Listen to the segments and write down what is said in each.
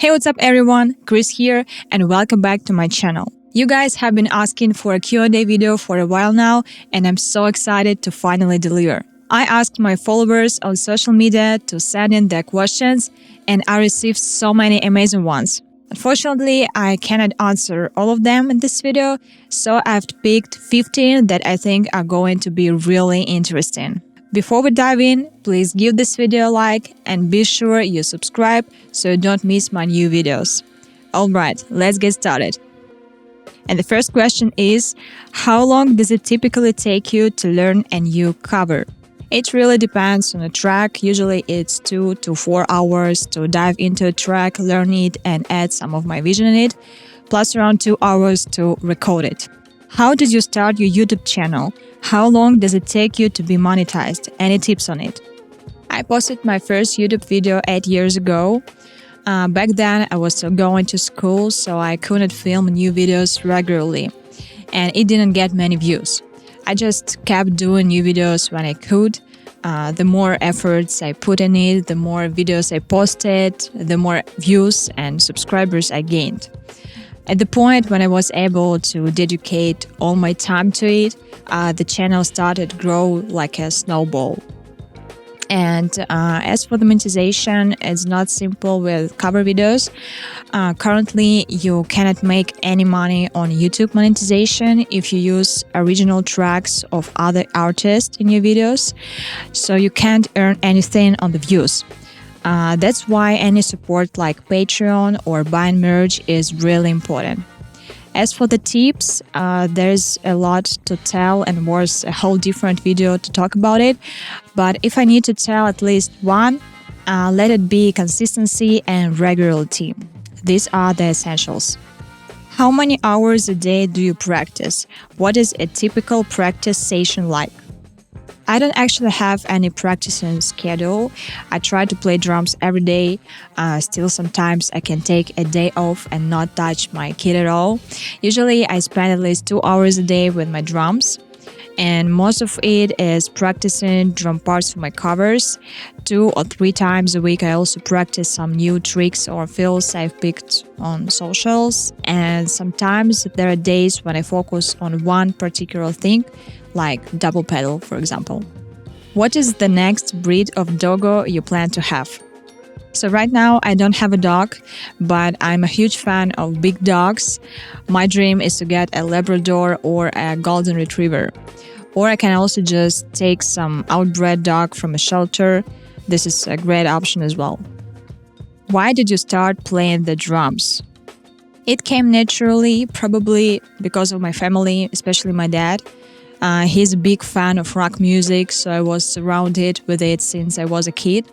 Hey, what's up everyone? Chris here and welcome back to my channel. You guys have been asking for a Q&A video for a while now and I'm so excited to finally deliver. I asked my followers on social media to send in their questions and I received so many amazing ones. Unfortunately, I cannot answer all of them in this video, so I've picked 15 that I think are going to be really interesting. Before we dive in, please give this video a like and be sure you subscribe so you don't miss my new videos. Alright, let's get started. And the first question is, how long does it typically take you to learn a new cover? It really depends on the track. Usually it's 2 to 4 hours to dive into a track, learn it and add some of my vision in it, plus around 2 hours to record it. How did you start your YouTube channel? How long does it take you to be monetized? Any tips on it? I posted my first YouTube video 8 years ago. Back then I was still going to school, so I couldn't film new videos regularly, and it didn't get many views. I just kept doing new videos when I could. The more efforts I put in it, the more videos I posted, the more views and subscribers I gained. At the point when I was able to dedicate all my time to it, the channel started to grow like a snowball. And as for the monetization, it's not simple with cover videos. Currently, you cannot make any money on YouTube monetization if you use original tracks of other artists in your videos, so you can't earn anything on the views. That's why any support like Patreon or buying merch is really important. As for the tips, there's a lot to tell and worth a whole different video to talk about it. But if I need to tell at least one, let it be consistency and regularity. These are the essentials. How many hours a day do you practice? What is a typical practice session like? I don't actually have any practicing schedule. I try to play drums every day. Still, sometimes I can take a day off and not touch my kit at all. Usually, I spend at least 2 hours a day with my drums. And most of it is practicing drum parts for my covers. 2 or 3 times a week, I also practice some new tricks or fills I've picked on socials. And sometimes there are days when I focus on one particular thing, like double pedal, for example. What is the next breed of Dogo you plan to have? So right now I don't have a dog, but I'm a huge fan of big dogs. My dream is to get a Labrador or a Golden Retriever. Or I can also just take some outbred dog from a shelter. This is a great option as well. Why did you start playing the drums? It came naturally, probably because of my family, especially my dad. He's a big fan of rock music, so I was surrounded with it since I was a kid.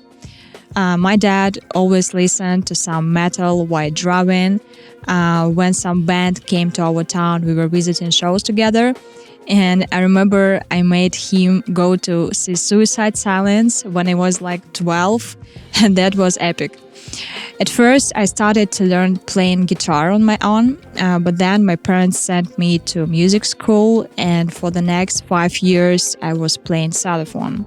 My dad always listened to some metal while driving. When some band came to our town, we were visiting shows together. And I remember I made him go to see Suicide Silence when I was like 12, and that was epic. At first, I started to learn playing guitar on my own, but then my parents sent me to music school, and for the next 5 years, I was playing xylophone.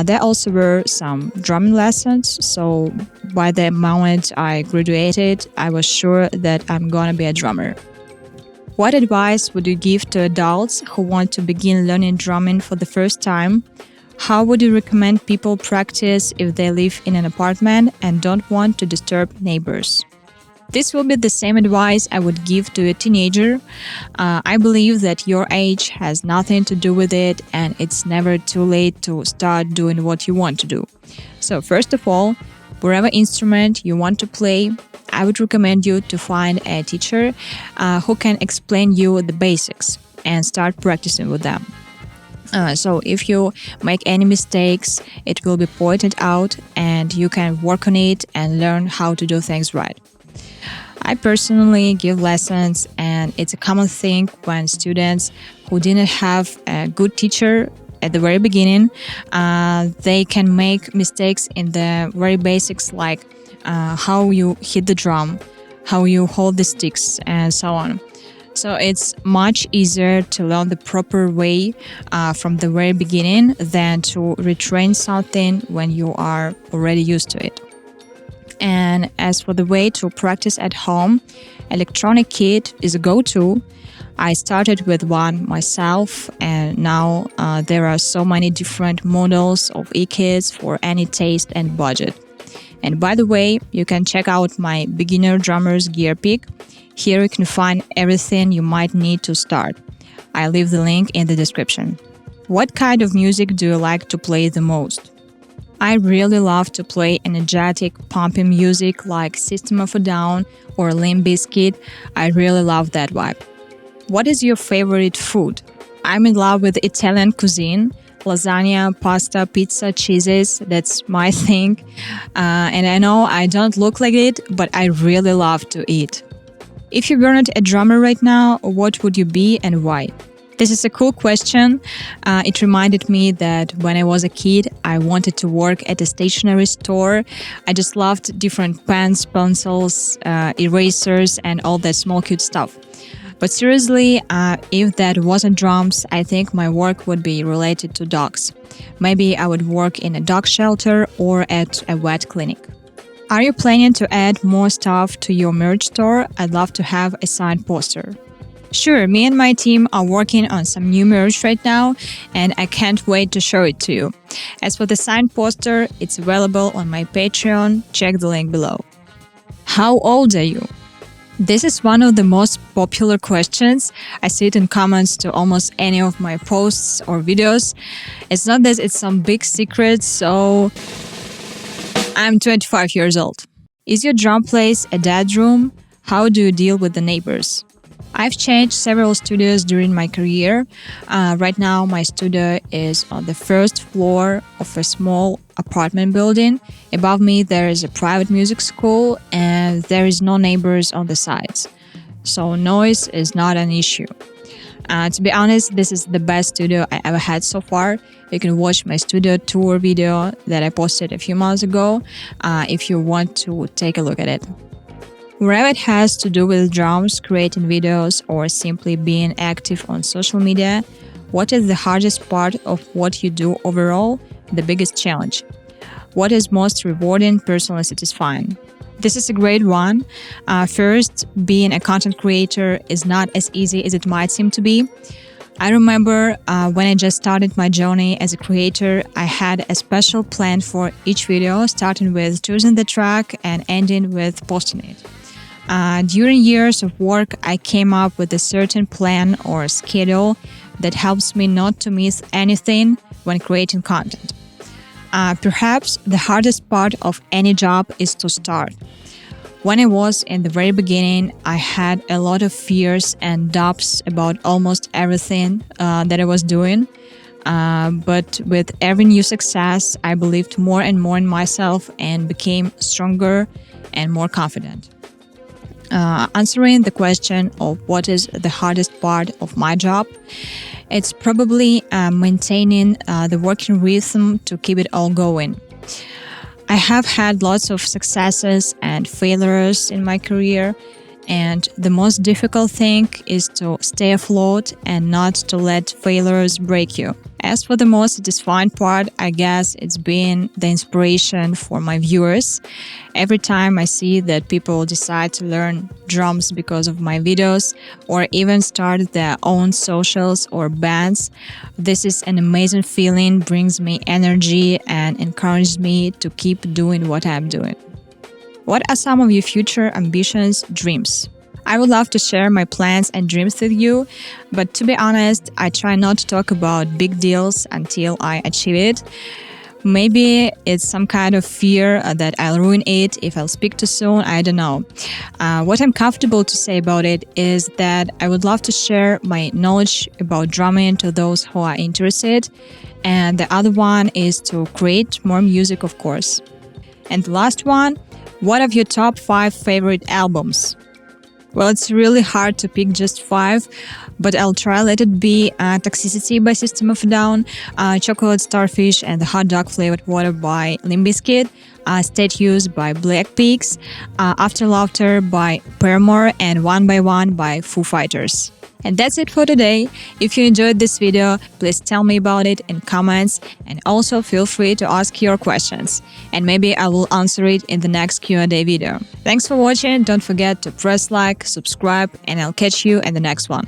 There also were some drumming lessons, so by the moment I graduated, I was sure that I'm gonna be a drummer. What advice would you give to adults who want to begin learning drumming for the first time? How would you recommend people practice if they live in an apartment and don't want to disturb neighbors? This will be the same advice I would give to a teenager. I believe that your age has nothing to do with it, and it's never too late to start doing what you want to do. So first of all, whatever instrument you want to play, I would recommend you to find a teacher who can explain you the basics and start practicing with them. So if you make any mistakes, it will be pointed out and you can work on it and learn how to do things right. I personally give lessons, and it's a common thing when students who didn't have a good teacher at the very beginning, they can make mistakes in the very basics, like how you hit the drum, how you hold the sticks, and so on. So it's much easier to learn the proper way from the very beginning than to retrain something when you are already used to it. And as for the way to practice at home, electronic kit is a go-to. I started with one myself, and now there are so many different models of e-kits for any taste and budget. And by the way, you can check out my beginner drummer's gear pick. Here you can find everything you might need to start. I'll leave the link in the description. What kind of music do you like to play the most? I really love to play energetic, pumping music like System of a Down or Limp Bizkit. I really love that vibe. What is your favorite food? I'm in love with Italian cuisine. Lasagna, pasta, pizza, cheeses, that's my thing. And I know I don't look like it, but I really love to eat. If you weren't a drummer right now, what would you be and why? This is a cool question. It reminded me that when I was a kid, I wanted to work at a stationery store. I just loved different pens, pencils, erasers, and all that small cute stuff. But seriously, if that wasn't drums, I think my work would be related to dogs. Maybe I would work in a dog shelter or at a vet clinic. Are you planning to add more stuff to your merch store? I'd love to have a signed poster. Sure, me and my team are working on some new merch right now, and I can't wait to show it to you. As for the signed poster, it's available on my Patreon. Check the link below. How old are you? This is one of the most popular questions. I see it in comments to almost any of my posts or videos. It's not that it's some big secret, so I'm 25 years old. Is your drum place a dead room? How do you deal with the neighbors? I've changed several studios during my career. Right now, my studio is on the first floor of a small apartment building. Above me, there is a private music school, and there is no neighbors on the sides. So noise is not an issue. To be honest, this is the best studio I ever had so far. You can watch my studio tour video that I posted a few months ago if you want to take a look at it. Wherever it has to do with drums, creating videos, or simply being active on social media, what is the hardest part of what you do overall, the biggest challenge? What is most rewarding, personally satisfying? This is a great one. First, being a content creator is not as easy as it might seem to be. I remember when I just started my journey as a creator, I had a special plan for each video, starting with choosing the track and ending with posting it. During years of work, I came up with a certain plan or schedule that helps me not to miss anything when creating content. Perhaps the hardest part of any job is to start. When I was in the very beginning, I had a lot of fears and doubts about almost everything that I was doing. But with every new success, I believed more and more in myself and became stronger and more confident. Answering the question of what is the hardest part of my job, it's probably maintaining the working rhythm to keep it all going. I have had lots of successes and failures in my career, and the most difficult thing is to stay afloat and not to let failures break you. As for the most satisfying part, I guess it's been the inspiration for my viewers. Every time I see that people decide to learn drums because of my videos or even start their own socials or bands, this is an amazing feeling, brings me energy and encourages me to keep doing what I'm doing. What are some of your future ambitions, dreams? I would love to share my plans and dreams with you, but to be honest, I try not to talk about big deals until I achieve it. Maybe it's some kind of fear that I'll ruin it if I'll speak too soon, I don't know. What I'm comfortable to say about it is that I would love to share my knowledge about drumming to those who are interested, and the other one is to create more music, of course. And the last one, what are your top 5 favorite albums? Well, it's really hard to pick just 5, but I'll try Let It Be, Toxicity by System of a Down, Chocolate Starfish and the Hot Dog Flavored Water by Limp Bizkit, Statues by Black Peaks, After Laughter by Paramore, and One by One by Foo Fighters. And that's it for today. If you enjoyed this video, please tell me about it in comments, and also feel free to ask your questions, and maybe I will answer it in the next Q&A video. Thanks for watching. Don't forget to press like, subscribe, and I'll catch you in the next one.